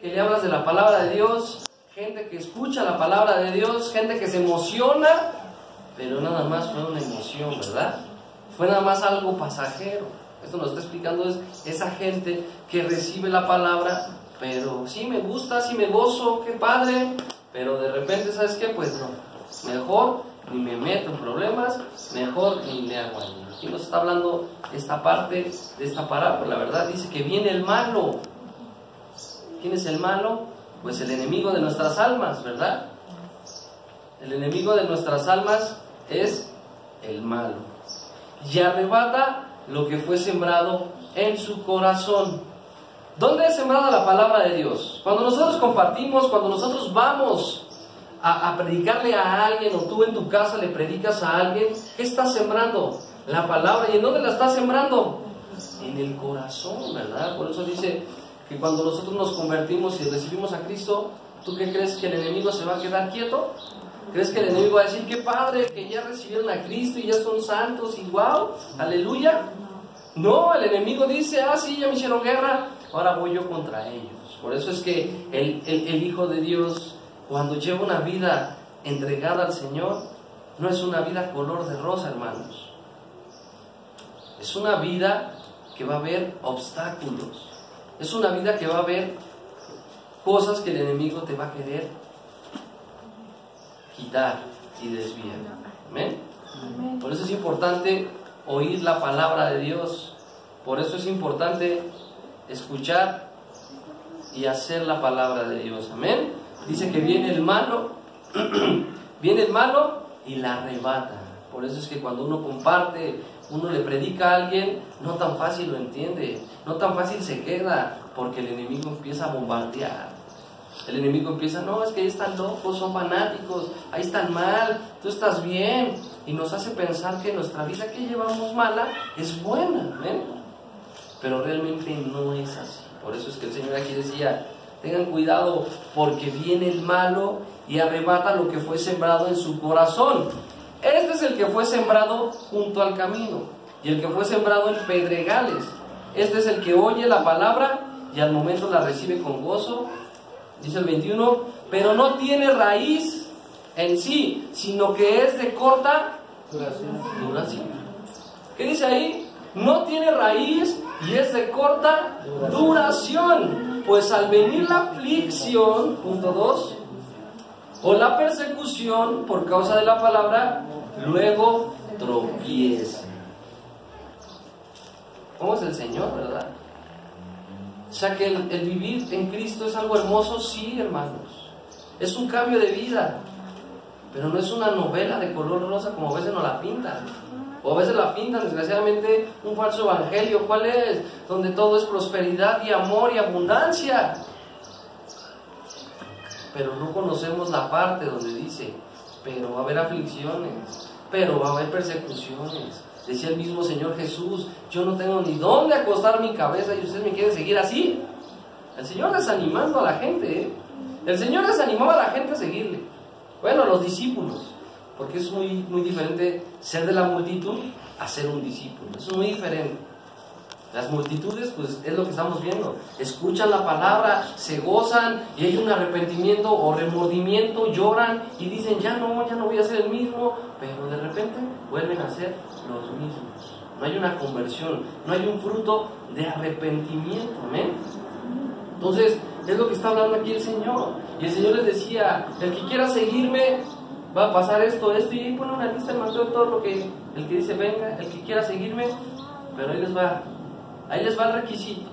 Que le hablas de la palabra de Dios, gente que escucha la palabra de Dios, gente que se emociona, pero nada más fue una emoción, ¿verdad? Fue nada más algo pasajero. Esto nos está explicando es esa gente que recibe la palabra, pero sí me gusta, sí me gozo, qué padre, pero de repente, ¿sabes qué? Pues no, mejor ni me meto en problemas, mejor ni le hago algo. Aquí nos está hablando esta parte de esta parábola, ¿verdad? Dice que viene el malo. ¿Quién es el malo? Pues el enemigo de nuestras almas, ¿verdad? El enemigo de nuestras almas es el malo. Y arrebata lo que fue sembrado en su corazón. ¿Dónde es sembrada la palabra de Dios? Cuando nosotros compartimos, cuando nosotros vamos a predicarle a alguien, o tú en tu casa le predicas a alguien, ¿qué estás sembrando? La palabra. ¿Y en dónde la estás sembrando? En el corazón, ¿verdad? Por eso dice que cuando nosotros nos convertimos y recibimos a Cristo, ¿tú qué crees? ¿Que el enemigo se va a quedar quieto? ¿Crees que el enemigo va a decir, qué padre, que ya recibieron a Cristo y ya son santos y wow, aleluya? No, el enemigo dice, sí, ya me hicieron guerra, ahora voy yo contra ellos. Por eso es que el Hijo de Dios, cuando lleva una vida entregada al Señor, no es una vida color de rosa, hermanos. Es una vida que va a haber obstáculos. Es una vida que va a haber cosas que el enemigo te va a querer quitar y desviar. ¿Amén? Por eso es importante oír la palabra de Dios. Por eso es importante escuchar y hacer la palabra de Dios. Amén. Dice que viene el malo, viene el malo y la arrebata. Por eso es que cuando uno comparte, uno le predica a alguien, no tan fácil lo entiende, no tan fácil se queda, porque el enemigo empieza a bombardear. El enemigo empieza, no, es que ahí están locos, son fanáticos, ahí están mal, tú estás bien, y nos hace pensar que nuestra vida que llevamos mala es buena, ¿ven? Pero realmente no es así. Por eso es que el Señor aquí decía, tengan cuidado, porque viene el malo y arrebata lo que fue sembrado en su corazón. Este es el que fue sembrado junto al camino, y el que fue sembrado en pedregales. Este es el que oye la palabra y al momento la recibe con gozo. Dice el 21, pero no tiene raíz en sí, sino que es de corta duración. ¿Qué dice ahí? No tiene raíz y es de corta duración. Pues al venir la aflicción, punto 2, o la persecución por causa de la palabra, luego tropieza. ¿Cómo es el Señor, verdad? O sea que el vivir en Cristo es algo hermoso, sí, hermanos. Es un cambio de vida, pero no es una novela de color rosa como a veces nos la pintan. O a veces la pintan, desgraciadamente, un falso evangelio. ¿Cuál es? Donde todo es prosperidad y amor y abundancia. Pero no conocemos la parte donde dice, pero va a haber aflicciones, pero va a haber persecuciones. Decía el mismo Señor Jesús, yo no tengo ni dónde acostar mi cabeza y ustedes me quieren seguir así. El Señor desanimando a la gente, ¿eh? El Señor desanimaba a la gente a seguirle. Bueno, a los discípulos, porque es muy diferente ser de la multitud a ser un discípulo. Eso es muy diferente. Las multitudes, pues es lo que estamos viendo, escuchan la palabra, se gozan y hay un arrepentimiento o remordimiento, lloran y dicen, ya no voy a ser el mismo, pero de repente vuelven a ser los mismos. No hay una conversión, no hay un fruto de arrepentimiento, ¿amén? Entonces, es lo que está hablando aquí el Señor. Y el Señor les decía, el que quiera seguirme, va a pasar esto, y pone una lista en Mateo de todo lo que, el que dice, venga, el que quiera seguirme, pero ahí les va el requisito.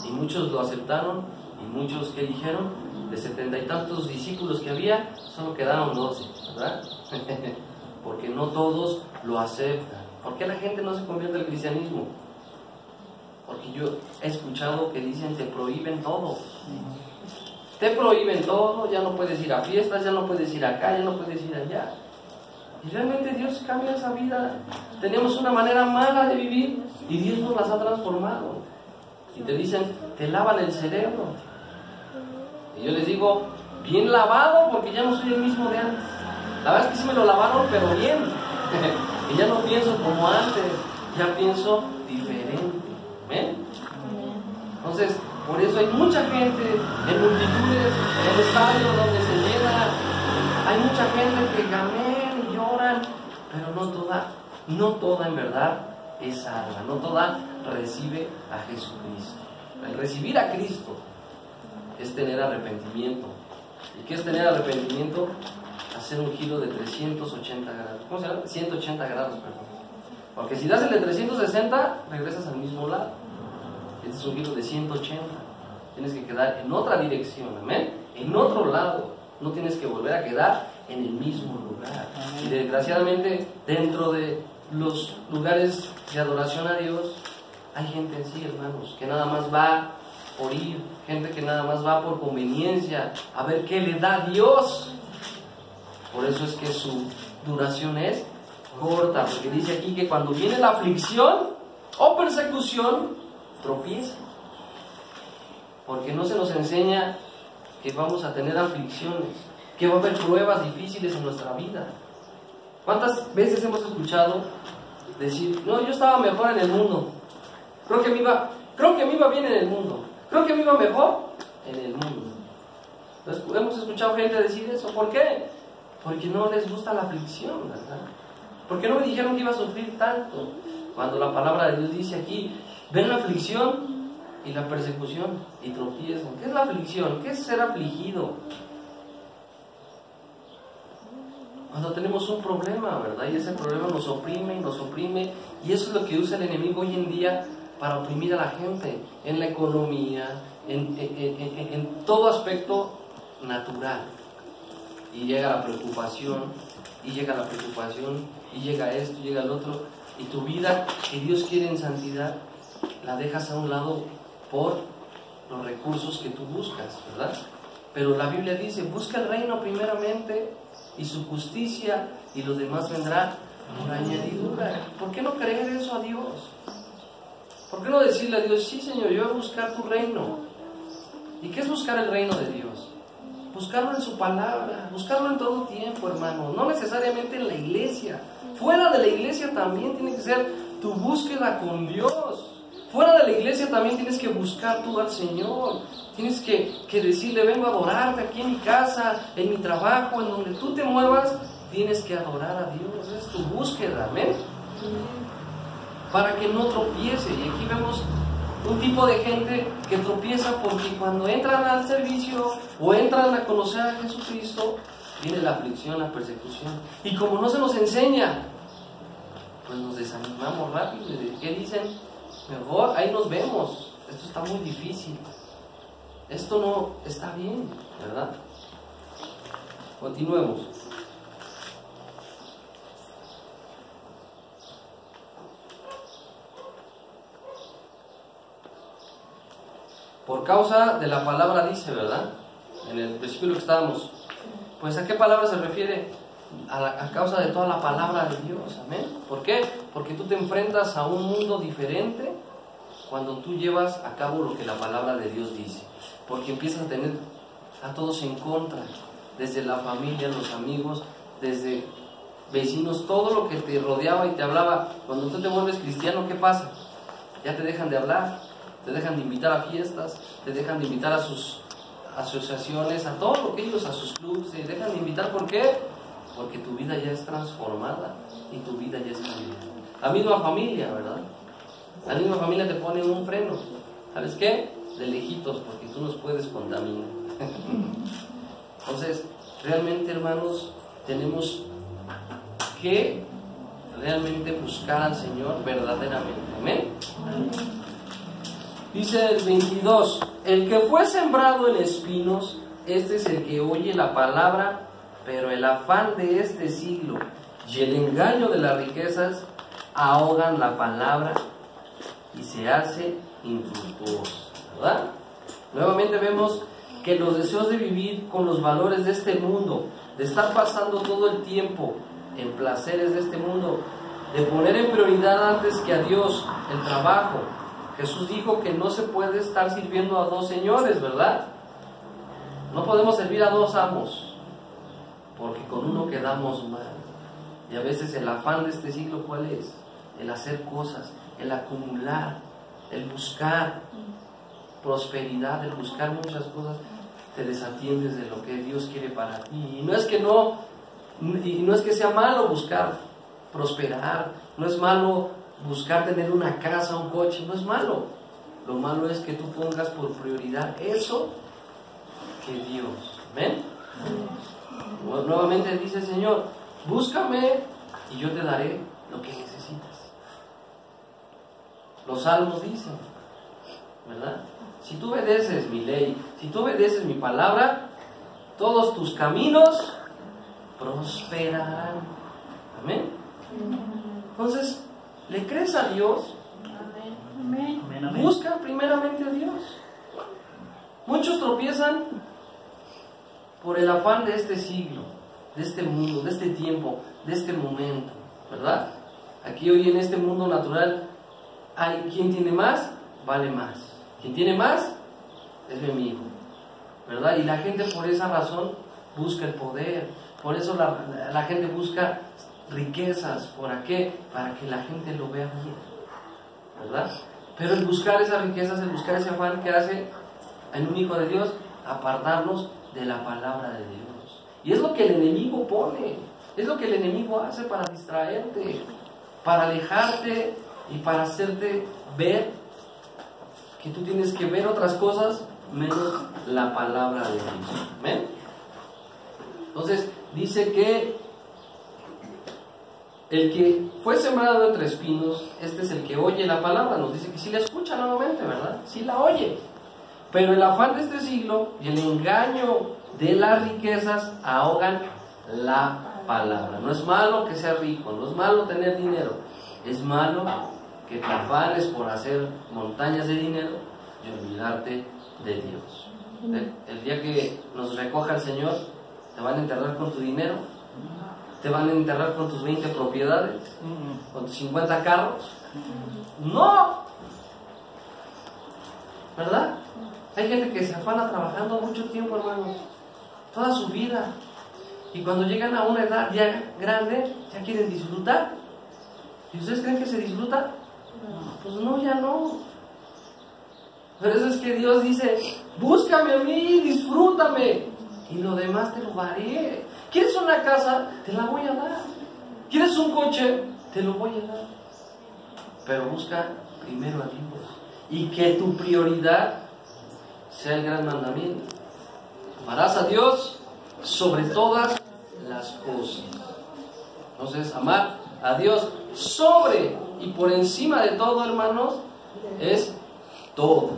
Y muchos lo aceptaron, y muchos que dijeron, de 70 y tantos discípulos que había, solo quedaron 12, ¿verdad? Porque no todos lo aceptan. ¿Por qué la gente no se convierte al cristianismo? Porque yo he escuchado que dicen, te prohíben todo. Te prohíben todo, ya no puedes ir a fiestas, ya no puedes ir acá, ya no puedes ir allá. Y realmente Dios cambia esa vida. Tenemos una manera mala de vivir y Dios nos las ha transformado. Y te dicen, te lavan el cerebro. Y yo les digo, bien lavado, porque ya no soy el mismo de antes. La verdad es que sí me lo lavaron, pero bien. Y ya no pienso como antes, ya pienso diferente. ¿Ven? Entonces, Por eso hay mucha gente en multitudes, en estadios donde se llena. Hay mucha gente que gamen y lloran, pero no toda en verdad es salva, no toda recibe a Jesucristo. El recibir a Cristo es tener arrepentimiento. ¿Y qué es tener arrepentimiento? Hacer un giro de 380 grados. ¿Cómo se llama? 180 grados, perdón. Porque si das el de 360, regresas al mismo lado. Este es un giro de 180. Tienes que quedar en otra dirección, amén. En otro lado. No tienes que volver a quedar en el mismo lugar. Y desgraciadamente, dentro de los lugares de adoración a Dios, hay gente así, hermanos, que nada más va por ir, gente que nada más va por conveniencia, a ver qué le da Dios. Por eso es que su duración es corta, porque dice aquí que cuando viene la aflicción o persecución, tropieza. Porque no se nos enseña que vamos a tener aflicciones, que va a haber pruebas difíciles en nuestra vida. ¿Cuántas veces hemos escuchado decir, no, yo estaba mejor en el mundo, creo que me iba bien en el mundo, creo que me iba mejor en el mundo? Entonces, hemos escuchado gente decir eso. ¿Por qué? Porque no les gusta la aflicción, ¿verdad? Porque no me dijeron que iba a sufrir tanto. Cuando la palabra de Dios dice aquí, ven la aflicción y la persecución y tropiezan. ¿Qué es la aflicción? ¿Qué es ser afligido? Cuando tenemos un problema, ¿verdad? Y ese problema nos oprime y nos oprime. Y eso es lo que usa el enemigo hoy en día para oprimir a la gente. En la economía, en todo aspecto natural. Y llega la preocupación, y llega la preocupación, y llega esto, y llega el otro. Y tu vida, que Dios quiere en santidad, la dejas a un lado por los recursos que tú buscas, ¿verdad? Pero la Biblia dice, busca el reino primeramente y su justicia, y lo demás vendrá por añadidura. ¿Por qué no creer eso a Dios? ¿Por qué no decirle a Dios, sí, Señor, yo voy a buscar tu reino? ¿Y qué es buscar el reino de Dios? Buscarlo en su palabra, buscarlo en todo tiempo, hermano. No necesariamente en la iglesia. Fuera de la iglesia también tiene que ser tu búsqueda con Dios. Fuera de la iglesia también tienes que buscar tú al Señor. Tienes que decirle, vengo a adorarte aquí en mi casa, en mi trabajo, en donde tú te muevas, tienes que adorar a Dios. Esa es tu búsqueda, amén. Para que no tropiece. Y aquí vemos un tipo de gente que tropieza porque cuando entran al servicio o entran a conocer a Jesucristo, viene la aflicción, la persecución. Y como no se nos enseña, pues nos desanimamos rápido. ¿Qué dicen? Mejor, ahí nos vemos. Esto está muy difícil. Esto no está bien, ¿verdad? Continuemos. Por causa de la palabra dice, ¿verdad? En el versículo que estábamos. Pues ¿a qué palabra se refiere? A causa de toda la palabra de Dios, amén. ¿Por qué? Porque tú te enfrentas a un mundo diferente cuando tú llevas a cabo lo que la palabra de Dios dice. Porque empiezas a tener a todos en contra, desde la familia, los amigos, desde vecinos, todo lo que te rodeaba y te hablaba. Cuando tú te vuelves cristiano, ¿qué pasa? Ya te dejan de hablar, te dejan de invitar a fiestas, te dejan de invitar a sus asociaciones, a todo lo que ellos, a sus clubes, te dejan de invitar. ¿Por qué? Porque tu vida ya es transformada y tu vida ya es cambiada. La misma familia, ¿verdad? La misma familia te pone un freno. ¿Sabes qué? De lejitos, porque tú nos puedes contaminar. Entonces, realmente, hermanos, tenemos que realmente buscar al Señor verdaderamente. ¿Amén? Dice el 22, el que fue sembrado en espinos, este es el que oye la palabra, pero el afán de este siglo y el engaño de las riquezas ahogan la palabra y se hace infructuoso, ¿verdad? Nuevamente vemos que los deseos de vivir con los valores de este mundo, de estar pasando todo el tiempo en placeres de este mundo, de poner en prioridad antes que a Dios el trabajo. Jesús dijo que no se puede estar sirviendo a dos señores, ¿verdad? No podemos servir a dos amos, porque con uno quedamos mal. Y a veces el afán de este siglo, ¿cuál es? El hacer cosas, el acumular, el buscar. prosperidad, el buscar muchas cosas, te desatiendes de lo que Dios quiere para ti. Y no es que sea malo buscar prosperar, no es malo buscar tener una casa, un coche, no es malo. Lo malo es que tú pongas por prioridad eso que Dios. ¿Amén? Nuevamente dice el Señor, búscame y yo te daré lo que necesitas. Los salmos dicen, ¿verdad? Si tú obedeces mi ley, si tú obedeces mi palabra, todos tus caminos prosperarán. Amén. Entonces, ¿le crees a Dios? Amén. Busca primeramente a Dios. Muchos tropiezan por el afán de este siglo, de este mundo, de este tiempo, de este momento, ¿verdad? Aquí hoy en este mundo natural hay quien tiene más, vale más. Quien tiene más es mi amigo, ¿verdad? Y la gente por esa razón busca el poder. Por eso la gente busca riquezas. ¿Para qué? Para que la gente lo vea bien, ¿verdad? Pero el buscar esas riquezas, el buscar ese afán que hace en un hijo de Dios, apartarnos de la palabra de Dios. Y es lo que el enemigo pone, es lo que el enemigo hace para distraerte, para alejarte y para hacerte ver que tú tienes que ver otras cosas menos la palabra de Dios. ¿Amén? Entonces dice que el que fue sembrado entre espinos, este es el que oye la palabra. Nos dice que sí la escucha nuevamente, ¿verdad? Sí la oye. Pero el afán de este siglo y el engaño de las riquezas ahogan la palabra. No es malo que sea rico, no es malo tener dinero. Es malo que te afanes por hacer montañas de dinero y olvidarte de Dios. El día que nos recoja el Señor, te van a enterrar con tu dinero, te van a enterrar con tus 20 propiedades, con tus 50 carros. No, ¿verdad? Hay gente que se afana trabajando mucho tiempo, hermanos, toda su vida, y cuando llegan a una edad ya grande, ya quieren disfrutar. ¿Y ustedes creen que se disfruta? Pues no, ya no. Por eso es que Dios dice, búscame a mí, disfrútame, y lo demás te lo daré. ¿Quieres una casa? Te la voy a dar. ¿Quieres un coche? Te lo voy a dar. Pero busca primero a Dios, y que tu prioridad sea el gran mandamiento. Amarás a Dios sobre todas las cosas. Entonces, amar a Dios sobre y por encima de todo, hermanos, es todo.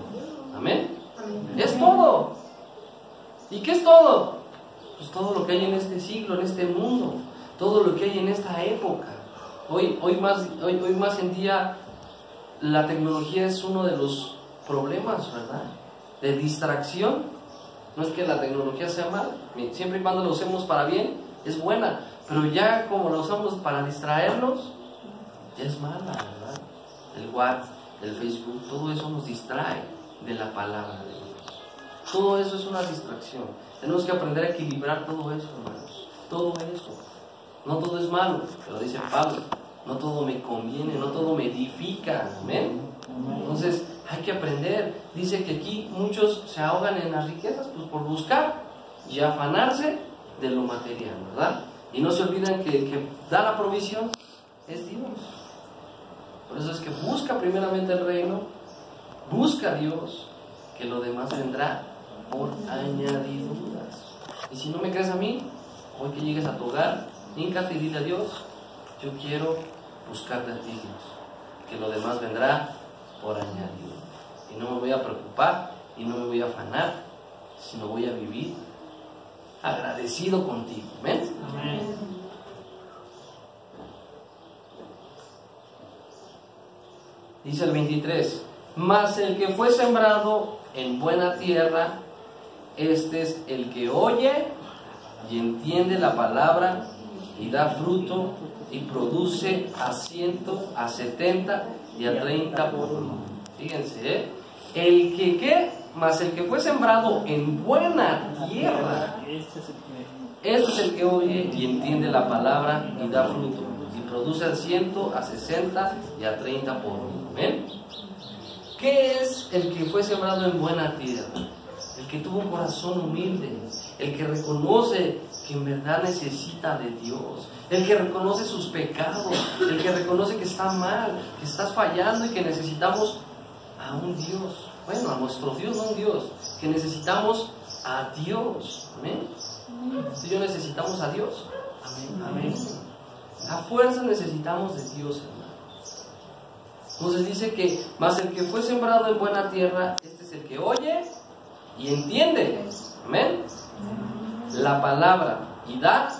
Amén. Es todo. ¿Y qué es todo? Pues todo lo que hay en este siglo, en este mundo, todo lo que hay en esta época. Hoy más en día la tecnología es uno de los problemas, ¿verdad? De distracción. No es que la tecnología sea mala, siempre y cuando lo usemos para bien, es buena, pero ya como la usamos para distraernos, ya es mala, ¿verdad? El WhatsApp, el Facebook, todo eso nos distrae de la palabra de Dios. Todo eso es una distracción. Tenemos que aprender a equilibrar todo eso, hermanos. Todo eso. No todo es malo, pero dice Pablo, no todo me conviene, no todo me edifica. Amén. Entonces hay que aprender. Dice que aquí muchos se ahogan en las riquezas, pues por buscar y afanarse de lo material, ¿verdad? Y no se olvidan que el que da la provisión es Dios. Por eso es que busca primeramente el reino, busca a Dios, que lo demás vendrá por añadiduras. Y si no me crees a mí, hoy que llegues a tu hogar, híncate y dile a Dios, yo quiero buscarte a ti, Dios, que lo demás vendrá por añadidura. Y no me voy a preocupar y no me voy a afanar, sino voy a vivir agradecido contigo. ¿Amén? Amén. Dice el 23, mas el que fue sembrado en buena tierra, este es el que oye y entiende la palabra y da fruto y produce a 100, a 70 y a 30 por uno. Fíjense, el que ¿qué? Mas el que fue sembrado en buena tierra, este es el que oye y entiende la palabra y da fruto y produce a 100, a 60 y a 30 por uno. ¿Ven? ¿Qué es el que fue sembrado en buena tierra? El que tuvo un corazón humilde, el que reconoce que en verdad necesita de Dios, el que reconoce sus pecados, el que reconoce que está mal, que estás fallando y que necesitamos a un Dios. Bueno, a nuestro Dios, no un Dios, que necesitamos a Dios. Amén. Si yo necesitamos a Dios. Amén. Amén. A fuerza necesitamos de Dios, hermanos. Entonces dice que, mas el que fue sembrado en buena tierra, este es el que oye y entiende. Amén. La palabra y dar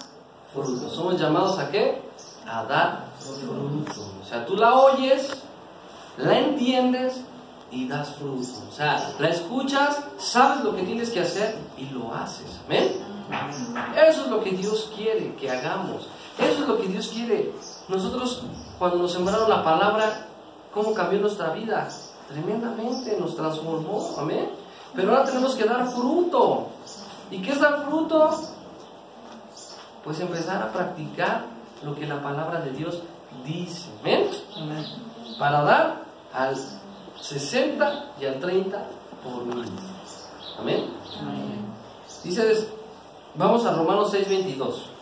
fruto. Somos llamados ¿a qué? A dar fruto. O sea, tú la oyes, la entiendes y das fruto. O sea, la escuchas, sabes lo que tienes que hacer y lo haces. Amén. Eso es lo que Dios quiere que hagamos. Eso es lo que Dios quiere. Nosotros, cuando nos sembraron la palabra, ¿cómo cambió nuestra vida? Tremendamente, nos transformó. Amén. Pero ahora tenemos que dar fruto. ¿Y qué es dar fruto? Pues empezar a practicar lo que la palabra de Dios dice. ¿Amén? Para dar al 60 y al 30 por mil. ¿Amén? Dice, vamos a Romanos 6:22.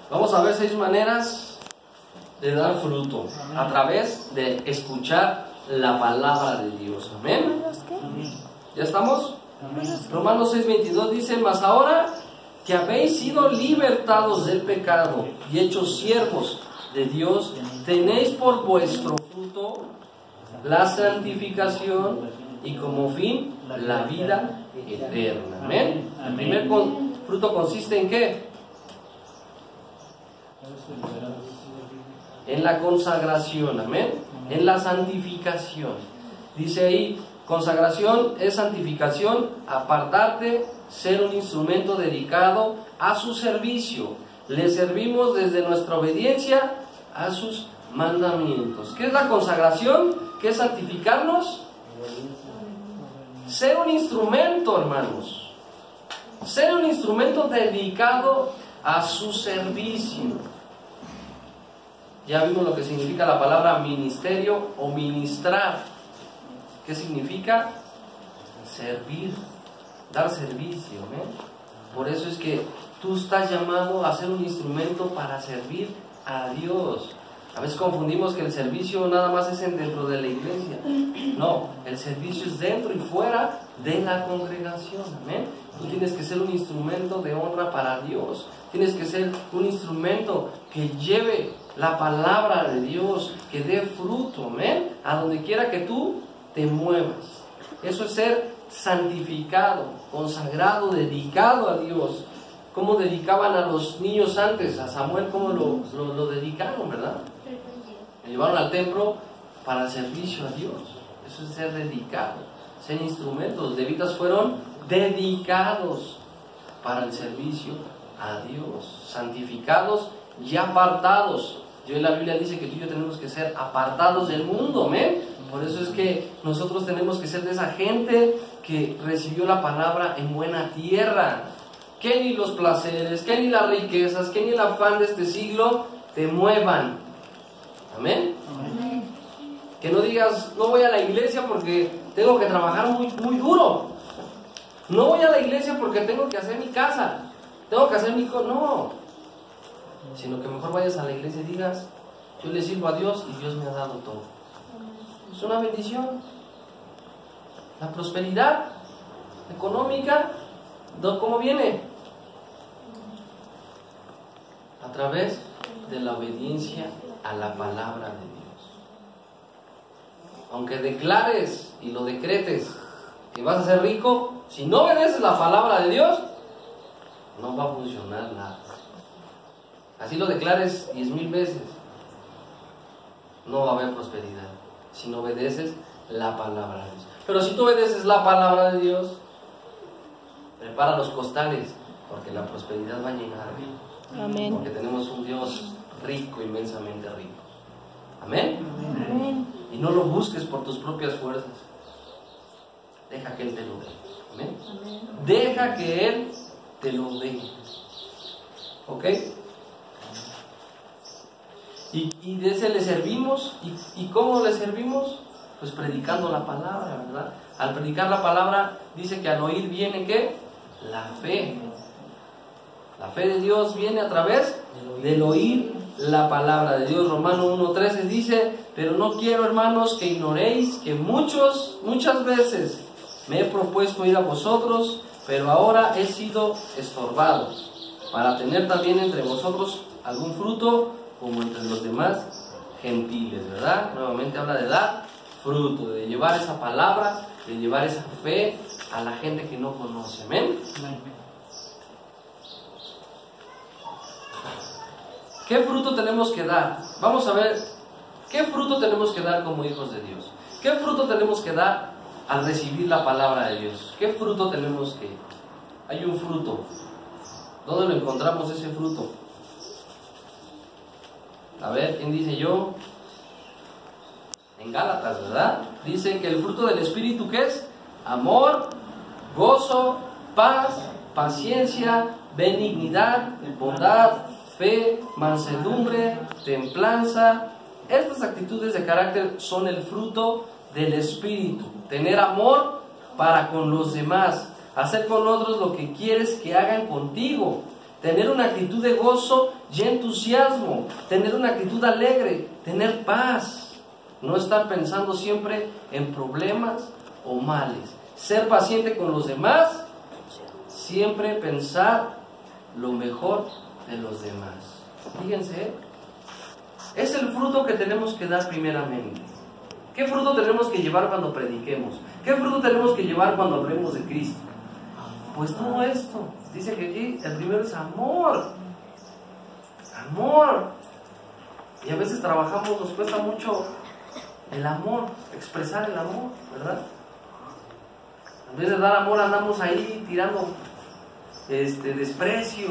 Vamos a ver 6 maneras de dar fruto a través de escuchar la palabra de Dios. ¿Amén? ¿Ya estamos? Romanos 6:22 dice, mas ahora que habéis sido libertados del pecado y hechos siervos de Dios, tenéis por vuestro fruto la santificación y como fin la vida eterna. ¿Amén? El primer fruto consiste en ¿qué? En la consagración, amén, en la santificación. Dice ahí, consagración es santificación, apartarte, ser un instrumento dedicado a su servicio. Le servimos desde nuestra obediencia a sus mandamientos. ¿Qué es la consagración? ¿Qué es santificarnos? Ser un instrumento, hermanos. Ser un instrumento dedicado a su servicio. Ya vimos lo que significa la palabra ministerio o ministrar. ¿Qué significa? Servir, dar servicio. Por eso es que tú estás llamado a ser un instrumento para servir a Dios. A veces confundimos que el servicio nada más es dentro de la iglesia. No, el servicio es dentro y fuera de la congregación. Amén. Tú tienes que ser un instrumento de honra para Dios. Tienes que ser un instrumento que lleve la palabra de Dios, que dé fruto, amén, a donde quiera que tú te muevas. Eso es ser santificado, consagrado, dedicado a Dios. ¿Cómo dedicaban a los niños antes? A Samuel, ¿cómo lo dedicaron, verdad? Le llevaron al templo para el servicio a Dios. Eso es ser dedicado, ser instrumentos. Los levitas fueron dedicados para el servicio a Dios, santificados y apartados. Yo en la Biblia dice que tú y yo tenemos que ser apartados del mundo, amén. Por eso es que nosotros tenemos que ser de esa gente que recibió la palabra en buena tierra. Que ni los placeres, que ni las riquezas, que ni el afán de este siglo te muevan. Amén. Amén. Que no digas, no voy a la iglesia porque tengo que trabajar muy duro. No voy a la iglesia porque tengo que hacer mi casa, tengo que hacer mi cosa. No. Sino que mejor vayas a la iglesia y digas, yo le sirvo a Dios y Dios me ha dado todo. Es una bendición. La prosperidad económica, ¿cómo viene? A través de la obediencia a la palabra de Dios. Aunque declares y lo decretes que vas a ser rico, si no obedeces la palabra de Dios, no va a funcionar nada. Así lo declares 10,000 veces, no va a haber prosperidad si no obedeces la palabra de Dios. Pero si tú obedeces la palabra de Dios, prepara los costales, porque la prosperidad va a llegar. Amén. Porque tenemos un Dios rico, inmensamente rico. Amén. Amén. Y no lo busques por tus propias fuerzas. Deja que Él te lo dé. Amén. Deja que Él te lo dé. ¿Ok? Y de ese le servimos. ¿Y cómo le servimos? Pues predicando la palabra, ¿verdad? Al predicar la palabra, dice que al oír viene, ¿qué? La fe. La fe de Dios viene a través del oír la palabra de Dios. Romanos 1:13 dice: pero no quiero, hermanos, que ignoréis que muchas veces me he propuesto ir a vosotros, pero ahora he sido estorbado, para tener también entre vosotros algún fruto, como entre los demás gentiles, ¿verdad? Nuevamente habla de dar fruto, de llevar esa palabra, de llevar esa fe a la gente que no conoce. Amén. ¿Qué fruto tenemos que dar? Vamos a ver, ¿qué fruto tenemos que dar como hijos de Dios? ¿Qué fruto tenemos que dar al recibir la palabra de Dios? ¿Qué fruto tenemos que? Hay un fruto. ¿Dónde lo encontramos ese fruto? A ver, ¿quién dice yo? En Gálatas, ¿verdad? Dice que el fruto del Espíritu, ¿qué es? Amor, gozo, paz, paciencia, benignidad, bondad, fe, mansedumbre, templanza. Estas actitudes de carácter son el fruto del Espíritu. Tener amor para con los demás, hacer con otros lo que quieres que hagan contigo, tener una actitud de gozo y entusiasmo, tener una actitud alegre, tener paz, no estar pensando siempre en problemas o males, ser paciente con los demás, siempre pensar lo mejor de los demás. Fíjense, es el fruto que tenemos que dar primeramente. ¿Qué fruto tenemos que llevar cuando prediquemos? ¿Qué fruto tenemos que llevar cuando hablemos de Cristo? Pues todo esto. Dice que aquí el primero es amor. Amor. Y a veces trabajamos, nos cuesta mucho el amor, expresar el amor, ¿verdad? En vez de dar amor andamos ahí tirando desprecio,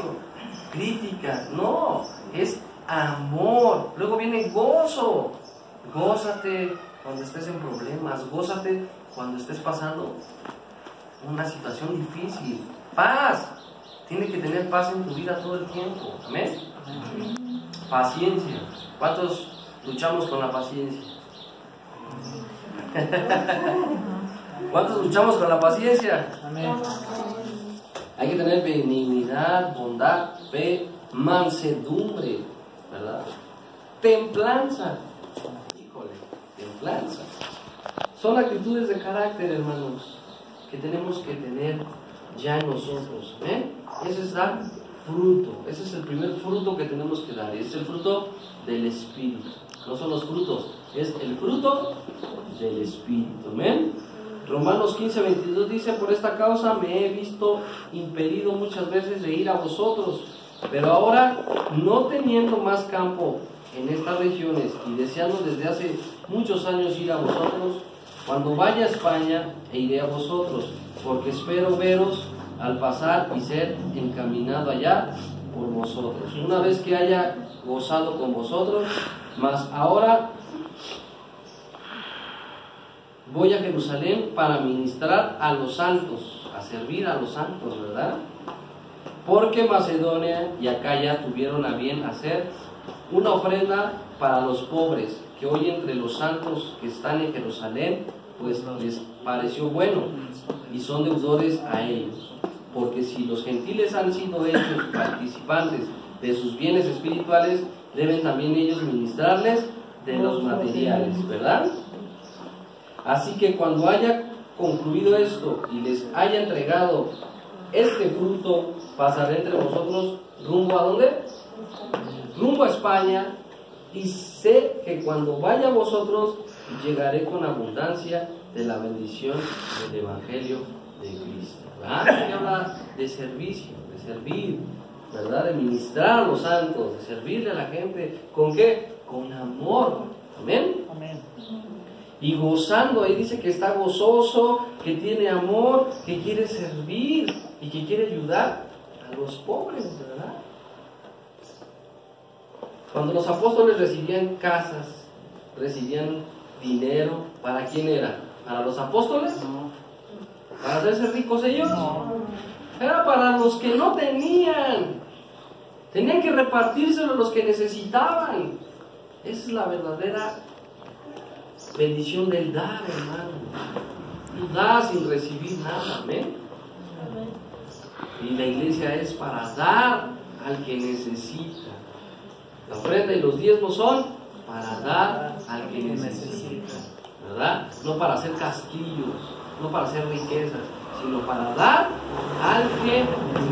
crítica. No, es amor. Luego viene gozo. Gózate cuando estés en problemas, gózate cuando estés pasando una situación difícil. Paz. Tiene que tener paz en tu vida todo el tiempo. ¿Amén? Paciencia. ¿Cuántos luchamos con la paciencia? ¿Cuántos luchamos con la paciencia? Amén. Hay que tener benignidad, bondad, fe, mansedumbre, ¿verdad? Templanza. Híjole, templanza. Son actitudes de carácter, hermanos, que tenemos que tener ya en nosotros. Ese es dar fruto. Ese es el primer fruto que tenemos que dar. Es el fruto del Espíritu. No son los frutos, es el fruto del Espíritu. Amén. Romanos 15:22 dice: por esta causa me he visto impedido muchas veces de ir a vosotros, pero ahora, no teniendo más campo en estas regiones y deseando desde hace muchos años ir a vosotros, cuando vaya a España iré a vosotros, porque espero veros al pasar y ser encaminado allá por vosotros, una vez que haya gozado con vosotros. Mas ahora voy a Jerusalén para ministrar a los santos, a servir a los santos, ¿verdad? Porque Macedonia y Acaya tuvieron a bien hacer una ofrenda para los pobres, que hoy entre los santos que están en Jerusalén, pues les pareció bueno, y son deudores a ellos. Porque si los gentiles han sido hechos participantes de sus bienes espirituales, deben también ellos ministrarles de los materiales, ¿verdad? Así que cuando haya concluido esto y les haya entregado este fruto, pasaré entre vosotros rumbo ¿a dónde? Rumbo a España, y sé que cuando vaya a vosotros llegaré con abundancia de la bendición del Evangelio de Cristo. ¿Verdad? Hay que hablar de servicio, de servir, ¿verdad? De ministrar a los santos, de servirle a la gente. ¿Con qué? Con amor. Amén. Amén. Y gozando, ahí dice que está gozoso, que tiene amor, que quiere servir y que quiere ayudar a los pobres, ¿verdad? Cuando los apóstoles recibían casas, recibían dinero, ¿para quién era? ¿Para los apóstoles? ¿Para hacerse ricos ellos? Era para los que no tenían. Tenían que repartírselo a los que necesitaban. Esa es la verdadera bendición del dar, hermano. Tú das sin recibir nada, amén. Y la iglesia es para dar al que necesita. La ofrenda y los diezmos son para dar al que necesita, ¿verdad? No para hacer castillos, no para hacer riquezas, sino para dar al que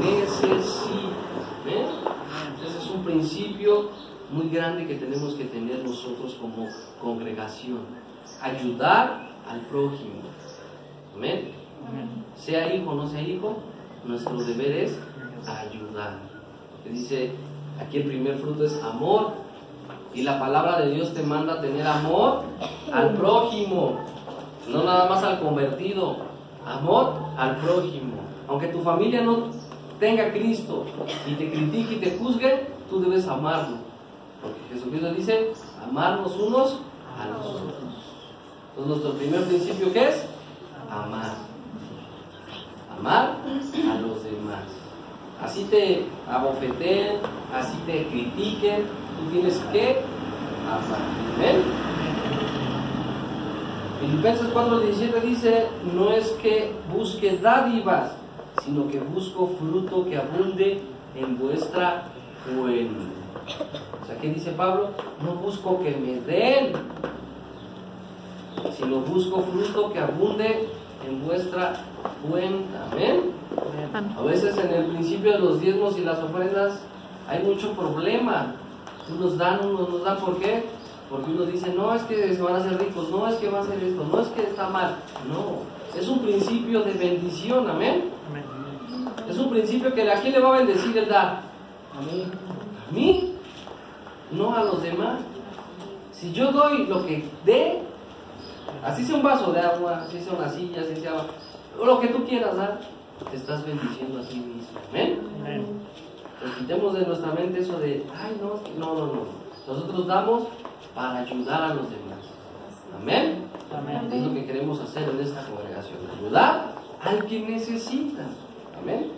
necesita. ¿Ven? Ese es un principio muy grande que tenemos que tener nosotros como congregación. Ayudar al prójimo. ¿Amén? Sea hijo o no sea hijo, nuestro deber es ayudar. Dice aquí el primer fruto es amor. Y la palabra de Dios te manda a tener amor al prójimo, no nada más al convertido. Amor al prójimo. Aunque tu familia no tenga a Cristo y te critique y te juzgue, tú debes amarlo. Porque Jesucristo dice, amarnos unos a los otros. Entonces nuestro primer principio, ¿qué es? Amar. Amar a los demás. Así te abofeteen, así te critiquen, tú tienes que amar. ¿Ven? Filipenses 4:17 dice, no es que busque dádivas, sino que busco fruto que abunde en vuestra fuente. O sea, ¿qué dice Pablo? No busco que me den, sino busco fruto que abunde en vuestra cuenta. ¿Amén? A veces en el principio de los diezmos y las ofrendas hay mucho problema. Unos dan, ¿por qué? Porque unos dicen, no, es que se van a hacer ricos, no, es que va a hacer esto, no, es que está mal. No, es un principio de bendición, amén. Es un principio que ¿a quién le va a bendecir el dar? A mí, no a los demás. Si yo doy lo que dé, así sea un vaso de agua, así sea una silla, así sea lo que tú quieras dar, te estás bendiciendo a ti mismo, amén. Pues quitemos de nuestra mente eso de, ay, no. Nosotros damos para ayudar a los demás. Amén. Es lo que queremos hacer en esta congregación, ayudar al que necesita. Amén.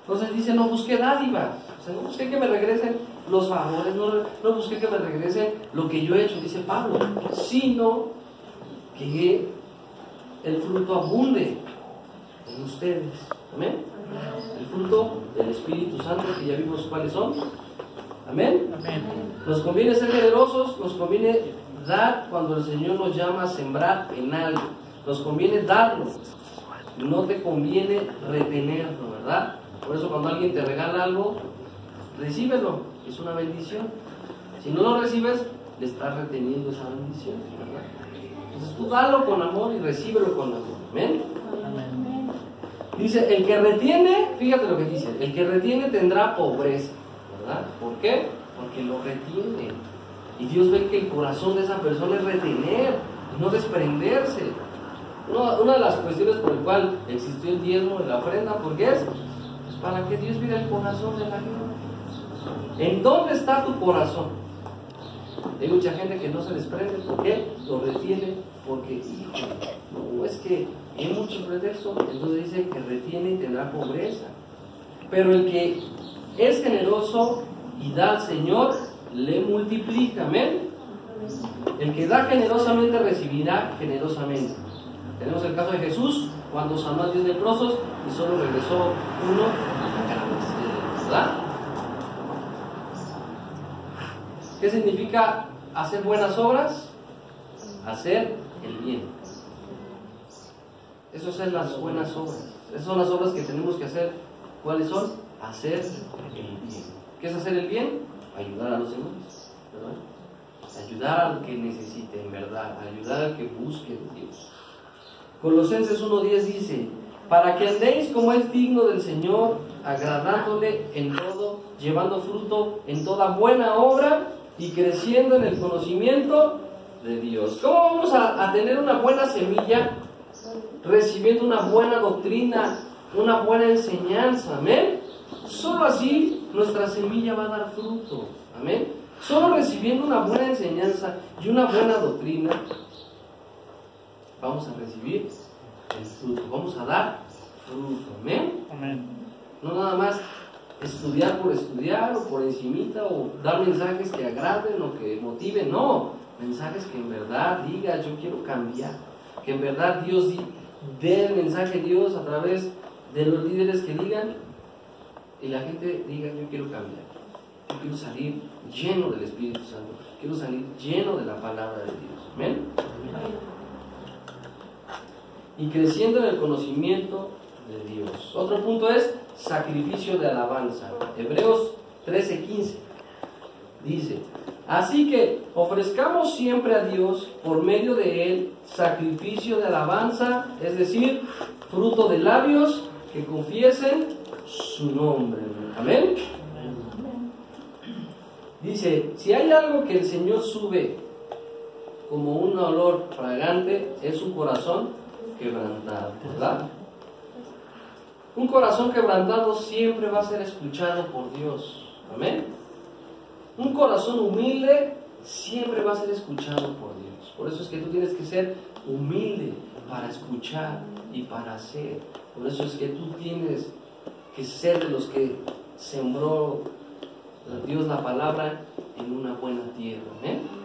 Entonces dice, no busqué dádivas, o sea, no busqué que me regresen los favores, no busqué que me regresen lo que yo he hecho, dice Pablo, sino que el fruto abunde en ustedes. Amén. El fruto del Espíritu Santo, que ya vimos cuáles son. Amén. Nos conviene ser generosos, nos conviene dar cuando el Señor nos llama a sembrar en algo. Nos conviene darlo, no te conviene retenerlo, ¿verdad? Por eso cuando alguien te regala algo, recíbelo, es una bendición. Si no lo recibes, le estás reteniendo esa bendición, ¿verdad? Entonces tú dalo con amor y recíbelo con amor. Amén. Dice, el que retiene, fíjate lo que dice, el que retiene tendrá pobreza, ¿verdad? ¿Por qué? Porque lo retiene. Y Dios ve que el corazón de esa persona es retener, no desprenderse. Una de las cuestiones por el cual existió el diezmo de la ofrenda, ¿por qué es? Pues para que Dios mire el corazón de la gente. ¿En dónde está tu corazón? Hay mucha gente que no se desprende, ¿por qué? Lo retiene, porque, hijo, no, es que hay mucho pretexto. Entonces dice que retiene y tendrá pobreza. Pero el que es generoso y da al Señor, le multiplica. Amén. El que da generosamente recibirá generosamente. Tenemos el caso de Jesús, cuando sanó a 10 leprosos y solo regresó uno a la ¿verdad? ¿Qué significa hacer buenas obras? Hacer el bien. Esas son las buenas obras. Esas son las obras que tenemos que hacer. ¿Cuáles son? Hacer el bien. ¿Qué es hacer el bien? Ayudar a los demás, ¿verdad? Ayudar al que necesite, en verdad. Ayudar al que busque a Dios. Colosenses 1:10 dice, para que andéis como es digno del Señor, agradándole en todo, llevando fruto en toda buena obra y creciendo en el conocimiento de Dios. ¿Cómo vamos a tener una buena semilla? Recibiendo una buena doctrina, una buena enseñanza, amén. Solo así nuestra semilla va a dar fruto, amén. Solo recibiendo una buena enseñanza y una buena doctrina vamos a recibir el fruto. Vamos a dar fruto. Amén. Amén. No nada más estudiar por estudiar o por encimita o dar mensajes que agraden o que motiven. No, mensajes que en verdad digas yo quiero cambiar. Que en verdad Dios dé el mensaje de Dios a través de los líderes que digan y la gente diga yo quiero cambiar. Yo quiero salir lleno del Espíritu Santo. Quiero salir lleno de la palabra de Dios. Amén. Y creciendo en el conocimiento de Dios. Otro punto es sacrificio de alabanza. Hebreos 13:15 dice: así que ofrezcamos siempre a Dios por medio de Él sacrificio de alabanza, es decir, fruto de labios que confiesen su nombre. Amén. Dice, si hay algo que el Señor sube como un olor fragante, es un corazón quebrantado, ¿verdad? Un corazón quebrantado siempre va a ser escuchado por Dios. Amén. Un corazón humilde siempre va a ser escuchado por Dios. Por eso es que tú tienes que ser humilde para escuchar y para hacer. Por eso es que tú tienes que ser de los que sembró Dios la palabra en una buena tierra. Amén.